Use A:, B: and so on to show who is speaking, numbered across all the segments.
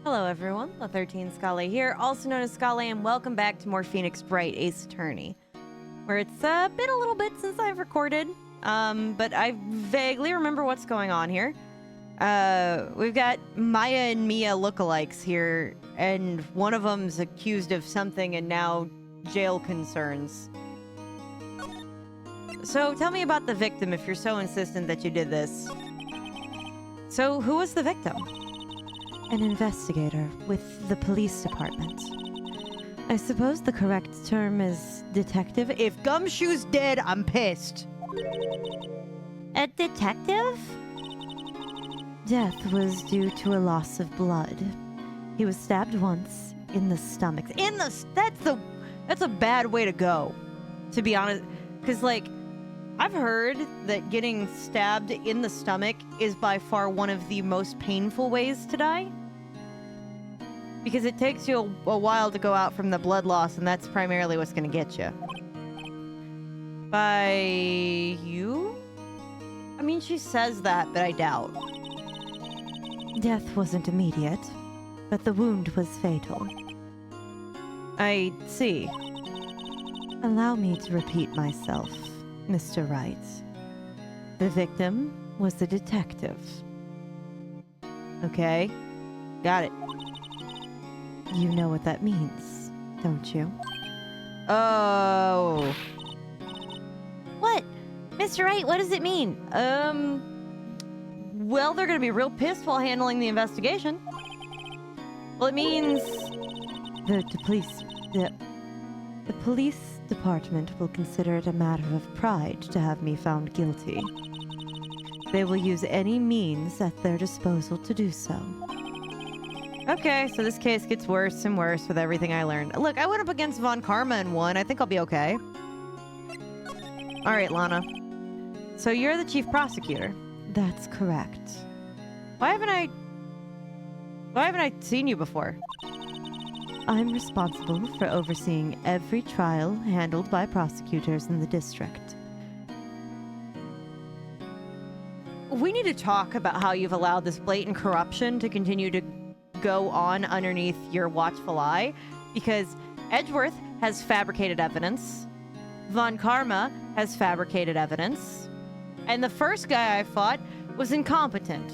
A: Hello everyone, the 13 Scale here, also known as Scale, and welcome back to more Phoenix Wright Ace Attorney, where it's been a little bit since I've recorded, but I vaguely remember what's going on here. We've got Maya and Mia lookalikes here, and one of them's accused of something and now jail concerns. So tell me about the victim if you're so insistent that you did this. So who was the victim?
B: An investigator with the police department. I suppose the correct term is detective.
A: If Gumshoe's dead, I'm pissed.
B: A detective? Death was due to a loss of blood. He was stabbed once in the stomach.
A: That's a bad way to go, to be honest. Because, like, I've heard that getting stabbed in the stomach is by far one of the most painful ways to die. Because it takes you a while to go out from the blood loss, and that's primarily what's going to get you. By you? I mean, she says that, but I doubt.
B: Death wasn't immediate, but the wound was fatal.
A: I see.
B: Allow me to repeat myself, Mr. Wright. The victim was a detective.
A: Okay. Got it.
B: You know what that means, don't you?
A: Oh.
B: What? Mr. Wright, what does it mean?
A: Well, they're gonna be real pissed while handling the investigation. Well, it means...
B: The police department will consider it a matter of pride to have me found guilty. They will use any means at their disposal to do so.
A: Okay, so this case gets worse and worse with everything I learned. Look, I went up against Von Karma and won. I think I'll be okay. All right, Lana. So you're the chief prosecutor.
B: That's correct.
A: Why haven't I seen you before?
B: I'm responsible for overseeing every trial handled by prosecutors in the district.
A: We need to talk about how you've allowed this blatant corruption to continue to go on underneath your watchful eye, because Edgeworth has fabricated evidence, Von Karma has fabricated evidence, and the first guy I fought was incompetent.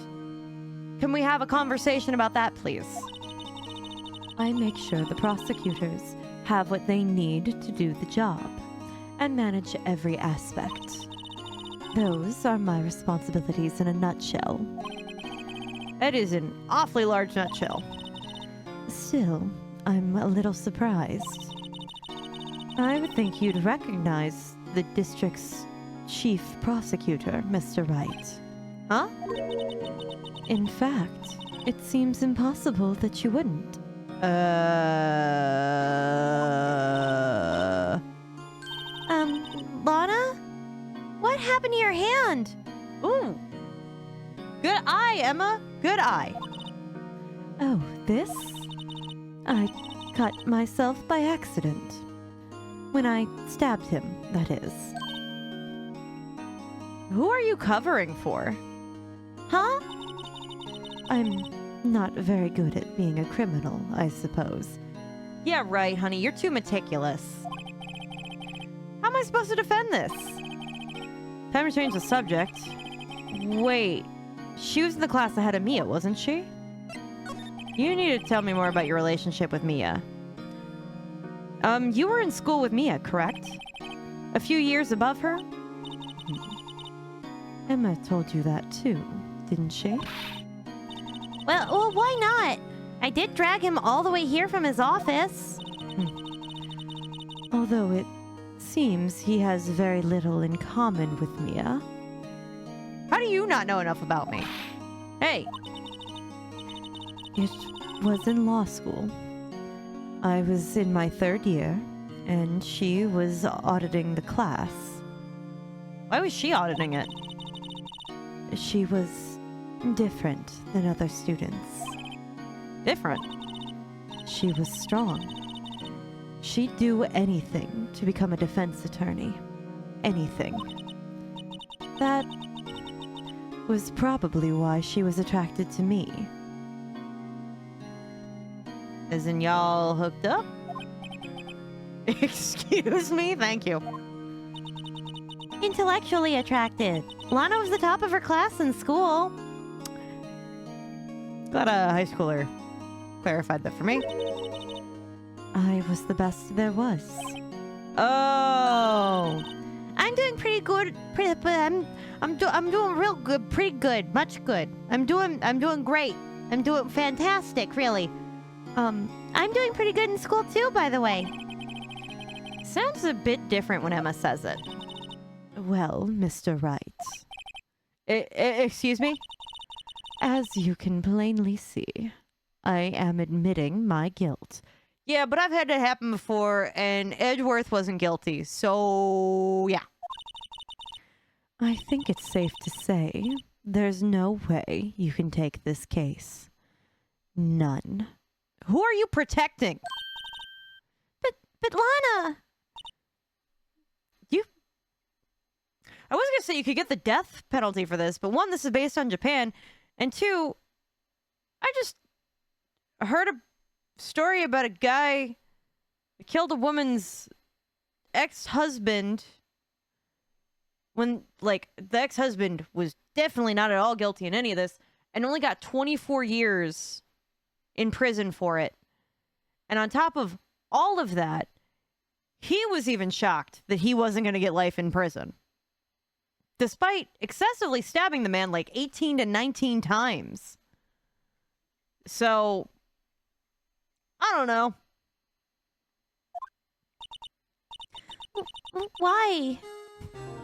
A: Can we have a conversation about that, please?
B: I make sure the prosecutors have what they need to do the job and manage every aspect. Those are my responsibilities in a nutshell.
A: That is an awfully large nutshell.
B: Still, I'm a little surprised. I would think you'd recognize the district's chief prosecutor, Mr. Wright.
A: Huh?
B: In fact, it seems impossible that you wouldn't. Lana? What happened to your hand?
A: Ooh. Good eye, Emma. Good eye.
B: Oh, this? I cut myself by accident. When I stabbed him, that is.
A: Who are you covering for?
B: Huh? I'm not very good at being a criminal, I suppose.
A: Yeah, right, honey. You're too meticulous. How am I supposed to defend this? Time to change the subject. Wait. She was in the class ahead of Mia, wasn't she? You need to tell me more about your relationship with Mia. You were in school with Mia, correct? A few years above her?
B: Emma told you that too, didn't she?
C: Well, why not? I did drag him all the way here from his office.
B: Although it seems he has very little in common with Mia.
A: How do you not know enough about me? Hey!
B: It was in law school. I was in my 3rd year, and she was auditing the class.
A: Why was she auditing it?
B: She was different than other students.
A: Different?
B: She was strong. She'd do anything to become a defense attorney. Anything. That was probably why she was attracted to me.
A: As in y'all hooked up? Excuse me? Thank you.
C: Intellectually attracted. Lana was the top of her class in school.
A: Glad a high schooler clarified that for me.
B: I was the best there was.
A: Oh.
C: I'm doing pretty good. I'm doing real good. Pretty good. Much good. I'm doing great. I'm doing fantastic. Really. I'm doing pretty good in school too. By the way.
A: Sounds a bit different when Emma says it.
B: Well, Mr. Wright,
A: Excuse me?
B: as you can plainly see, I am admitting my guilt.
A: Yeah, but I've had that happen before, and Edgeworth wasn't guilty, so yeah.
B: I think it's safe to say there's no way you can take this case. None.
A: Who are you protecting?
C: But Lana.
A: I was gonna say you could get the death penalty for this, but one, this is based on Japan, and two, I just heard a story about a guy who killed a woman's ex-husband when, like, the ex-husband was definitely not at all guilty in any of this, and only got 24 years in prison for it. And on top of all of that, he was even shocked that he wasn't going to get life in prison, despite excessively stabbing the man like 18 to 19 times. So, I don't know.
C: Why?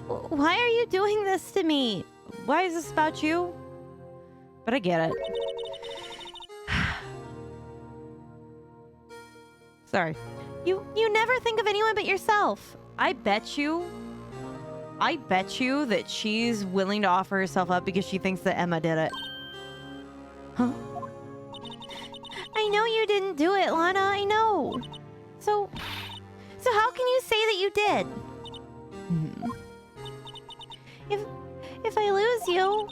C: Why are you doing this to me?
A: Why is this about you? But I get it. Sorry.
C: You never think of anyone but yourself.
A: I bet you that she's willing to offer herself up because she thinks that Emma did it.
C: Huh? I know you didn't do it, Lana. I know. So how can you say that you did? If I lose you,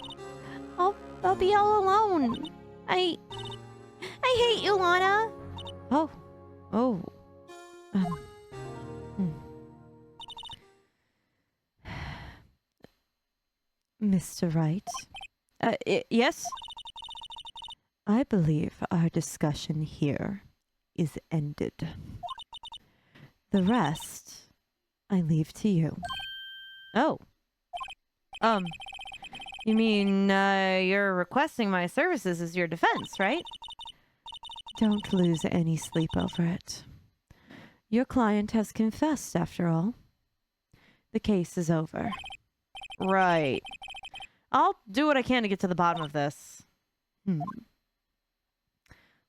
C: I'll be all alone. I hate you, Lana.
B: Oh. Mr. Wright,
A: Yes?
B: I believe our discussion here is ended. The rest, I leave to you.
A: Oh. You mean, you're requesting my services as your defense, right?
B: Don't lose any sleep over it. Your client has confessed, after all. The case is over.
A: Right. I'll do what I can to get to the bottom of this. Wonder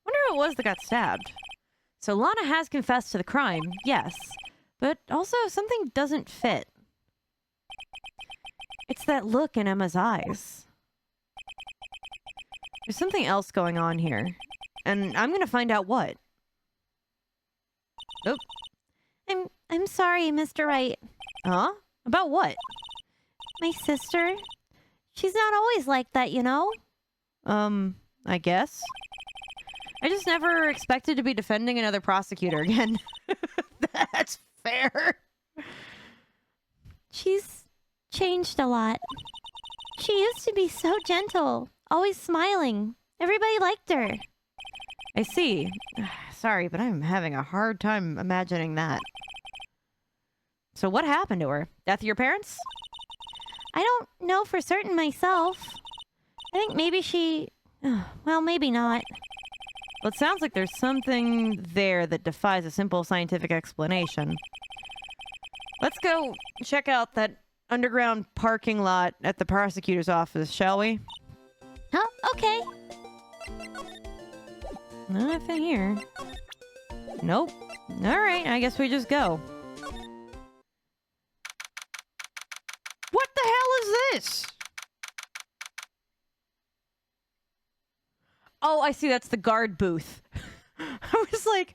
A: who it was that got stabbed. So Lana has confessed to the crime, yes. But also something doesn't fit. It's that look in Emma's eyes. There's something else going on here. And I'm gonna find out what. Oh.
C: I'm sorry, Mr. Wright.
A: Huh? About what?
C: My sister. She's not always like that, you know?
A: I guess. I just never expected to be defending another prosecutor again. That's fair.
C: She's changed a lot. She used to be so gentle, always smiling. Everybody liked her.
A: I see. Sorry, but I'm having a hard time imagining that. So what happened to her? Death of your parents?
C: I don't know for certain myself. I think maybe she... well, maybe not.
A: Well, it sounds like there's something there that defies a simple scientific explanation. Let's go check out that underground parking lot at the prosecutor's office, shall we?
C: Huh? Okay.
A: Nothing here. Nope. Alright, I guess we just go. What the hell is this? Oh, I see. That's the guard booth. I was like,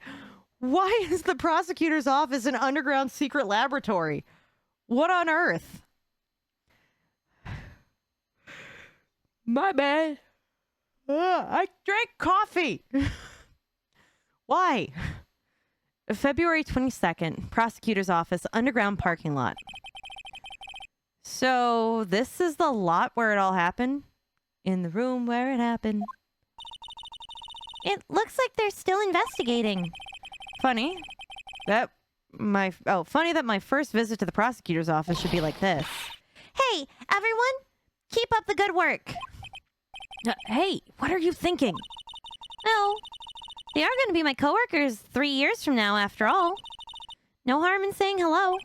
A: why is the prosecutor's office an underground secret laboratory? What on earth? My bad. I drank coffee. Why? February 22nd, prosecutor's office, underground parking lot. So this is the lot where it all happened? In the room where it happened.
C: It looks like they're still investigating.
A: Funny that my first visit to the prosecutor's office should be like this.
C: Hey, everyone, keep up the good work.
A: Hey, what are you thinking?
C: No, they are going to be my coworkers 3 years from now, after all. No harm in saying hello.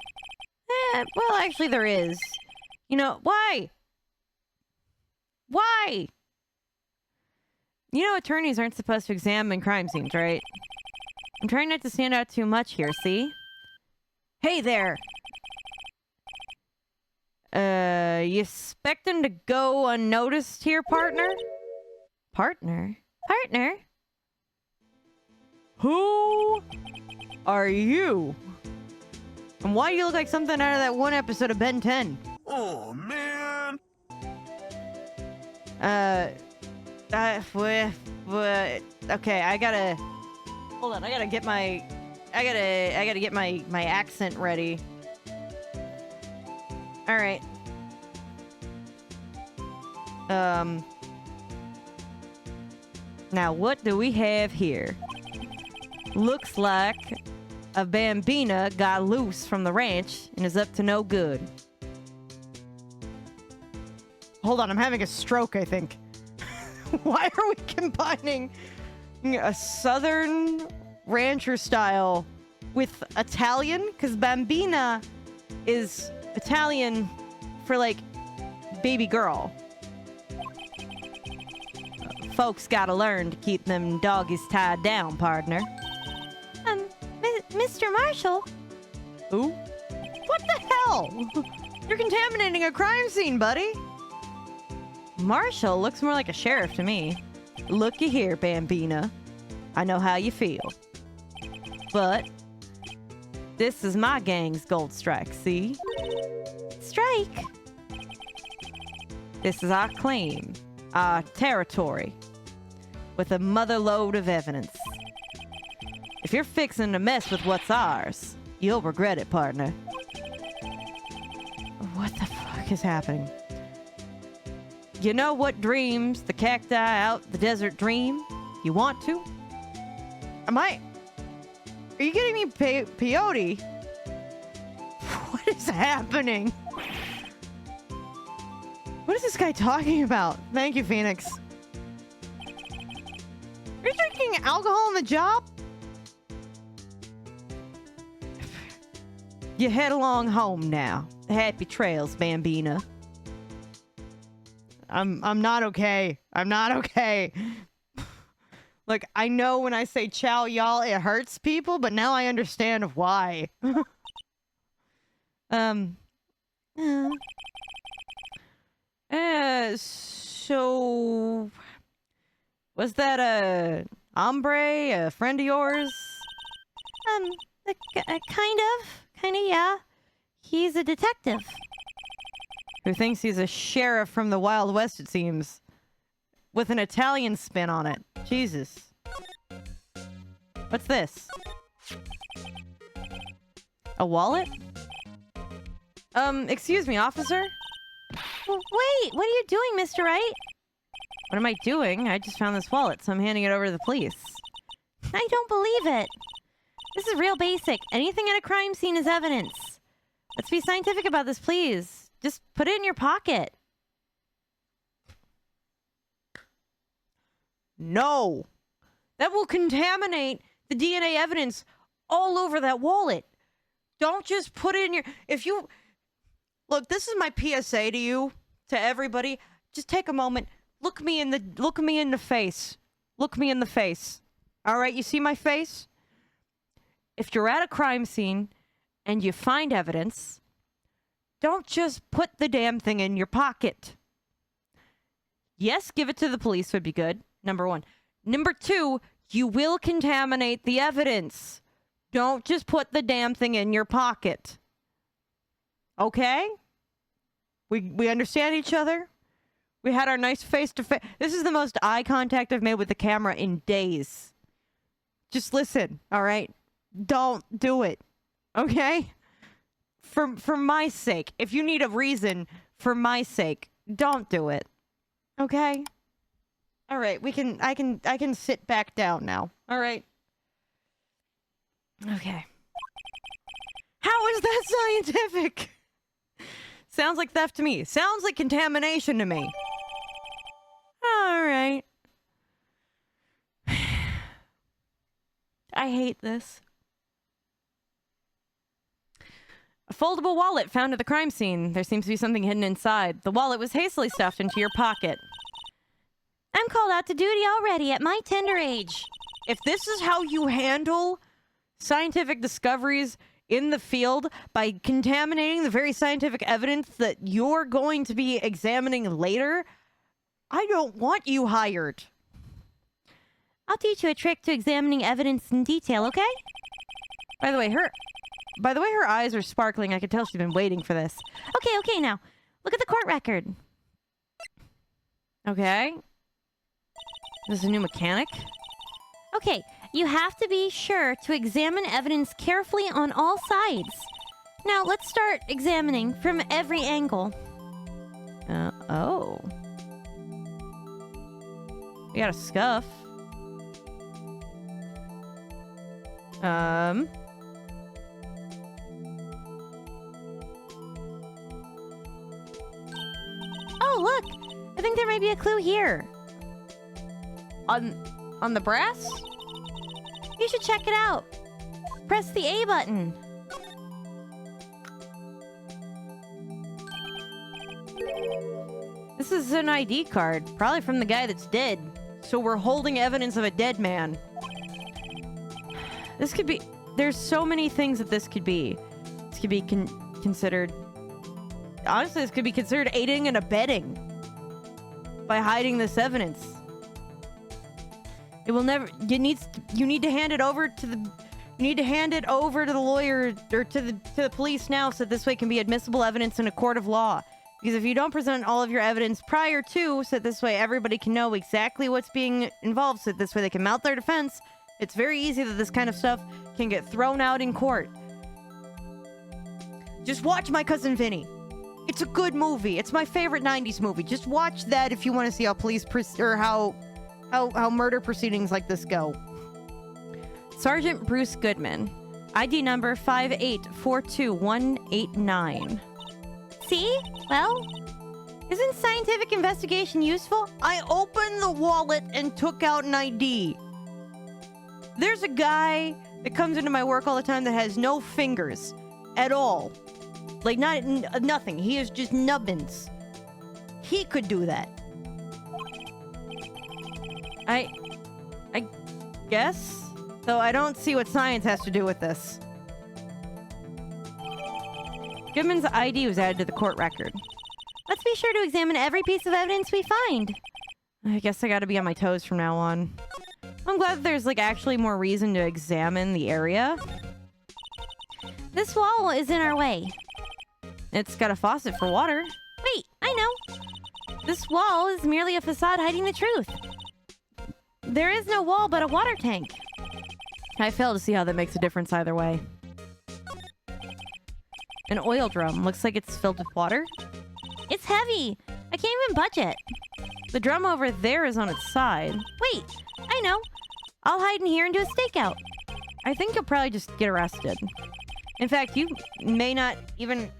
A: Well, actually there is. You know, why? Why? You know, attorneys aren't supposed to examine crime scenes, right? I'm trying not to stand out too much here, see? Hey there! You expecting to go unnoticed here, partner? Partner?
C: Partner?
A: Who are you? And why do you look like something out of that one episode of Ben 10?
D: Oh, man.
A: Okay, I gotta... Hold on, I gotta get my accent ready. Alright. Now what do we have here? Looks like a bambina got loose from the ranch and is up to no good. Hold on, I'm having a stroke, I think. Why are we combining a southern rancher style with Italian? Because bambina is Italian for, like, baby girl. Folks gotta learn to keep them doggies tied down, partner.
C: Mr. Marshall?
A: Who? What the hell? You're contaminating a crime scene, buddy. Marshall looks more like a sheriff to me. Looky here, Bambina. I know how you feel. But this is my gang's gold strike, see?
C: Strike?
A: This is our claim, our territory, with a mother load of evidence. If you're fixing to mess with what's ours, you'll regret it, partner. What the fuck is happening? You know what dreams the cacti out the desert dream? You want to? Are you getting me peyote? What is happening? What is this guy talking about? Thank you, Phoenix. Are you drinking alcohol on the job? You head along home now. Happy trails, Bambina. I'm not okay. I'm not okay. Like, I know when I say ciao, y'all, it hurts people, but now I understand why. So was that a hombre, a friend of yours?
C: Kind of, yeah. He's a detective.
A: Who thinks he's a sheriff from the Wild West, it seems. With an Italian spin on it. Jesus. What's this? A wallet? Excuse me, officer?
C: Wait, what are you doing, Mr. Wright?
A: What am I doing? I just found this wallet, so I'm handing it over to the police.
C: I don't believe it. This is real basic. Anything at a crime scene is evidence.
A: Let's be scientific about this, please. Just put it in your pocket. No! That will contaminate the DNA evidence all over that wallet. Don't just put it in your... If you... Look, this is my PSA to you, to everybody. Just take a moment. Look me in the face. Look me in the face. All right, you see my face? If you're at a crime scene and you find evidence, don't just put the damn thing in your pocket. Yes, give it to the police would be good. Number one. Number two, you will contaminate the evidence. Don't just put the damn thing in your pocket. Okay? We understand each other? We had our nice face-to-face. This is the most eye contact I've made with the camera in days. just listen, all right? Don't do it, okay? For my sake, if you need a reason, for my sake, don't do it, okay? All right, I can sit back down now. All right. Okay. How is that scientific? Sounds like theft to me. Sounds like contamination to me. All right. I hate this. A foldable wallet found at the crime scene. There seems to be something hidden inside. The wallet was hastily stuffed into your pocket.
C: I'm called out to duty already at my tender age.
A: If this is how you handle scientific discoveries in the field, by contaminating the very scientific evidence that you're going to be examining later, I don't want you hired.
C: I'll teach you a trick to examining evidence in detail, okay?
A: By the way, her eyes are sparkling. I can tell she's been waiting for this.
C: Okay, now. Look at the court record.
A: Okay. This is a new mechanic?
C: Okay, you have to be sure to examine evidence carefully on all sides. Now, let's start examining from every angle.
A: Oh. We got a scuff.
C: Oh, look! I think there might be a clue here.
A: On the brass?
C: You should check it out. Press the A button.
A: This is an ID card, probably from the guy that's dead. So we're holding evidence of a dead man. This could be... There's so many things that this could be. This could be considered... Honestly, this could be considered aiding and abetting by hiding this evidence. It will never... You need to hand it over to the... You need to hand it over to the lawyer or to the police now, so this way it can be admissible evidence in a court of law. Because if you don't present all of your evidence prior to, so this way everybody can know exactly what's being involved, so this way they can mount their defense, it's very easy that this kind of stuff can get thrown out in court. Just watch My Cousin Vinny. It's a good movie. It's my favorite 90s movie. Just watch that if you want to see how police or how murder proceedings like this go. Sergeant Bruce Goodman. ID number 5842189.
C: See? Well, isn't scientific investigation useful?
A: I opened the wallet and took out an ID. There's a guy that comes into my work all the time that has no fingers at all. Like, nothing. He is just nubbins. He could do that. I guess? Though I don't see what science has to do with this. Goodman's ID was added to the court record.
C: Let's be sure to examine every piece of evidence we find.
A: I guess I gotta be on my toes from now on. I'm glad that there's, like, actually more reason to examine the area.
C: This wall is in our way.
A: It's got a faucet for water.
C: Wait, I know. This wall is merely a facade hiding the truth. There is no wall but a water tank.
A: I fail to see how that makes a difference either way. An oil drum. Looks like it's filled with water.
C: It's heavy. I can't even budge it.
A: The drum over there is on its side.
C: Wait, I know. I'll hide in here and do a stakeout.
A: I think you'll probably just get arrested. In fact, you may not even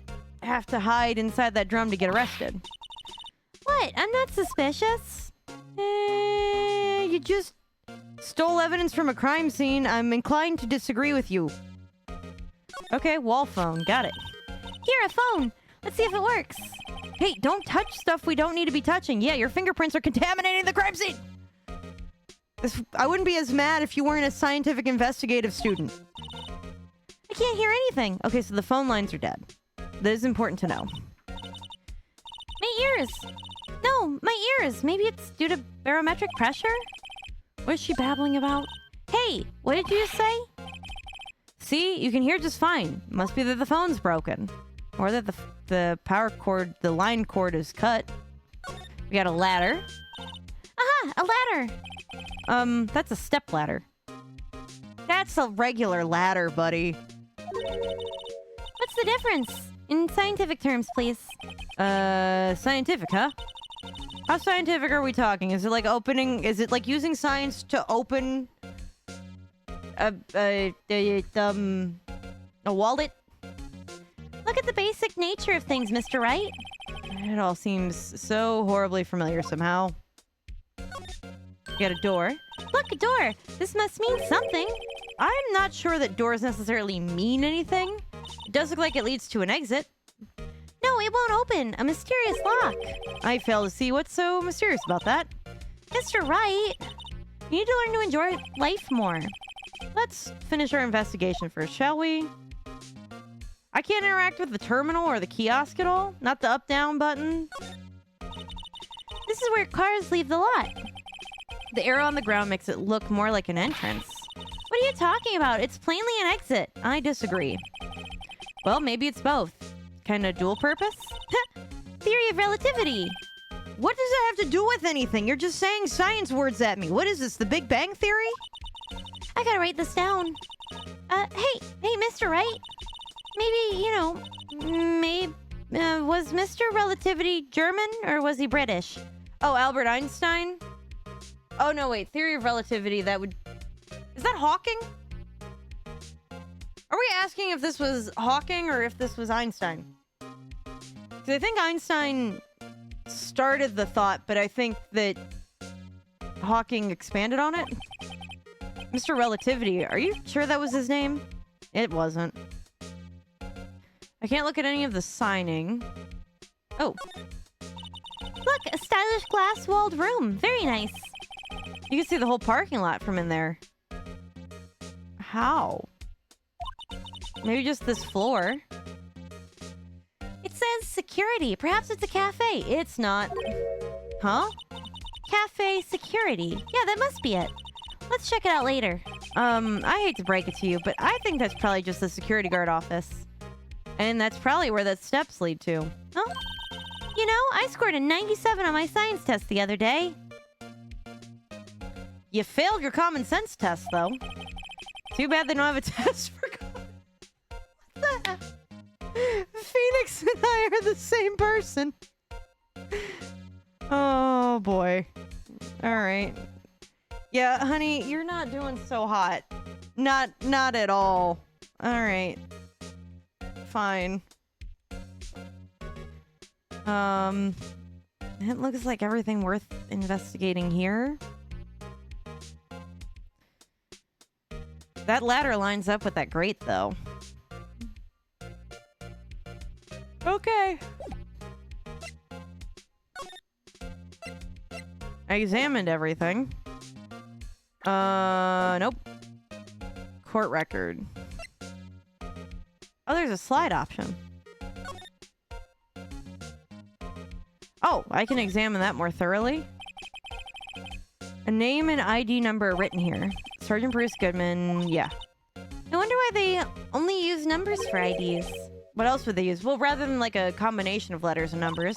A: have to hide inside that drum to get arrested.
C: What? I'm not suspicious.
A: You just stole evidence from a crime scene. I'm inclined to disagree with you. Okay, wall phone. Got it.
C: Here, a phone. Let's see if it works.
A: Hey, don't touch stuff we don't need to be touching. Yeah, your fingerprints are contaminating the crime scene. I wouldn't be as mad if you weren't a scientific investigative student.
C: I can't hear anything.
A: Okay, so the phone lines are dead. That is important to know.
C: My ears. No, my ears. Maybe it's due to barometric pressure?
A: What is she babbling about?
C: Hey, what did you just say?
A: See, you can hear just fine. Must be that the phone's broken. Or that the power cord, the line cord is cut. We got a ladder.
C: Aha, a ladder.
A: That's a step ladder. That's a regular ladder, buddy.
C: What's the difference? In scientific terms, please.
A: Scientific, huh? How scientific are we talking? Is it like opening... Is it like using science to open... a wallet?
C: Look at the basic nature of things, Mr. Wright.
A: It all seems so horribly familiar somehow. You got a door.
C: Look, a door. This must mean something.
A: I'm not sure that doors necessarily mean anything. It does look like it leads to an exit.
C: No, it won't open. A mysterious lock.
A: I fail to see what's so mysterious about that.
C: Mr. Wright, you need to learn to enjoy life more.
A: Let's finish our investigation first, shall we? I can't interact with the terminal or the kiosk at all? Not the up-down button?
C: This is where cars leave the lot.
A: The arrow on the ground makes it look more like an entrance.
C: What are you talking about? It's plainly an exit.
A: I disagree. Well, maybe it's both. Kind of dual purpose?
C: Theory of relativity.
A: What does that have to do with anything? You're just saying science words at me. What is this, the Big Bang Theory?
C: I gotta write this down. Hey, Mr. Wright. Maybe, was Mr. Relativity German or was he British?
A: Oh, Albert Einstein? Oh, no, wait. Theory of relativity, that would... Is that Hawking? Are we asking if this was Hawking or if this was Einstein? Because I think Einstein started the thought, but I think that Hawking expanded on it. Mr. Relativity, are you sure that was his name? It wasn't. I can't look at any of the signing. Oh.
C: Look, a stylish glass-walled room. Very nice.
A: You can see the whole parking lot from in there. How? Maybe just this floor.
C: It says security. Perhaps it's a cafe.
A: It's not. Huh?
C: Cafe security. Yeah, that must be it. Let's check it out later.
A: I hate to break it to you, but I think that's probably just the security guard office. And that's probably where the steps lead to.
C: Huh? You know, I scored a 97 on my science test the other day.
A: You failed your common sense test, though. Too bad they don't have a test for What the heck? Phoenix and I are the same person. Oh, boy. All right. Yeah, honey, you're not doing so hot. Not at all. All right. Fine. It looks like everything worth investigating here. That ladder lines up with that grate, though. Okay. I examined everything. Nope. Court record. Oh, there's a slide option. Oh, I can examine that more thoroughly. A name and ID number are written here. Sergeant Bruce Goodman, yeah.
C: I wonder why they only use numbers for IDs.
A: What else would they use? Well, rather than like a combination of letters and numbers.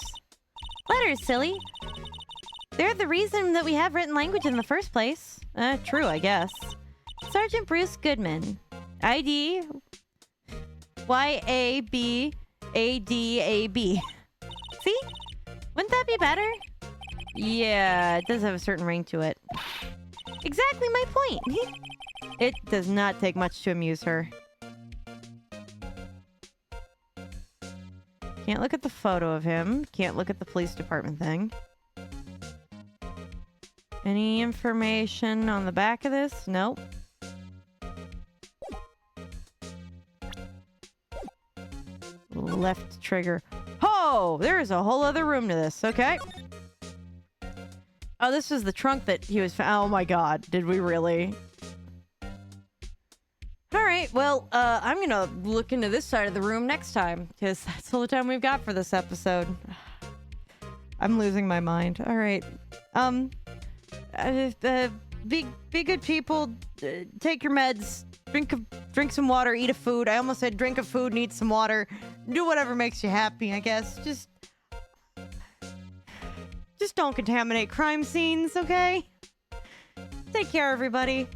C: Letters, silly. They're the reason that we have written language in the first place.
A: True, I guess.
C: Sergeant Bruce Goodman.
A: ID YABADAB.
C: See? Wouldn't that be better?
A: Yeah, it does have a certain ring to it.
C: Exactly my point.
A: It does not take much to amuse her. Can't look at the photo of him. Can't look at the police department thing. Any information on the back of this? Nope. Left trigger. Oh, there is a whole other room to this. Okay. Oh, this was the trunk that he was oh my god. Did we really? Alright, well, I'm gonna look into this side of the room next time, because that's all the time we've got for this episode. I'm losing my mind. Alright. Be good people. Take your meds. Drink some water. Eat a food. I almost said drink a food and eat some water. Do whatever makes you happy, I guess. Just don't contaminate crime scenes, okay? Take care, everybody.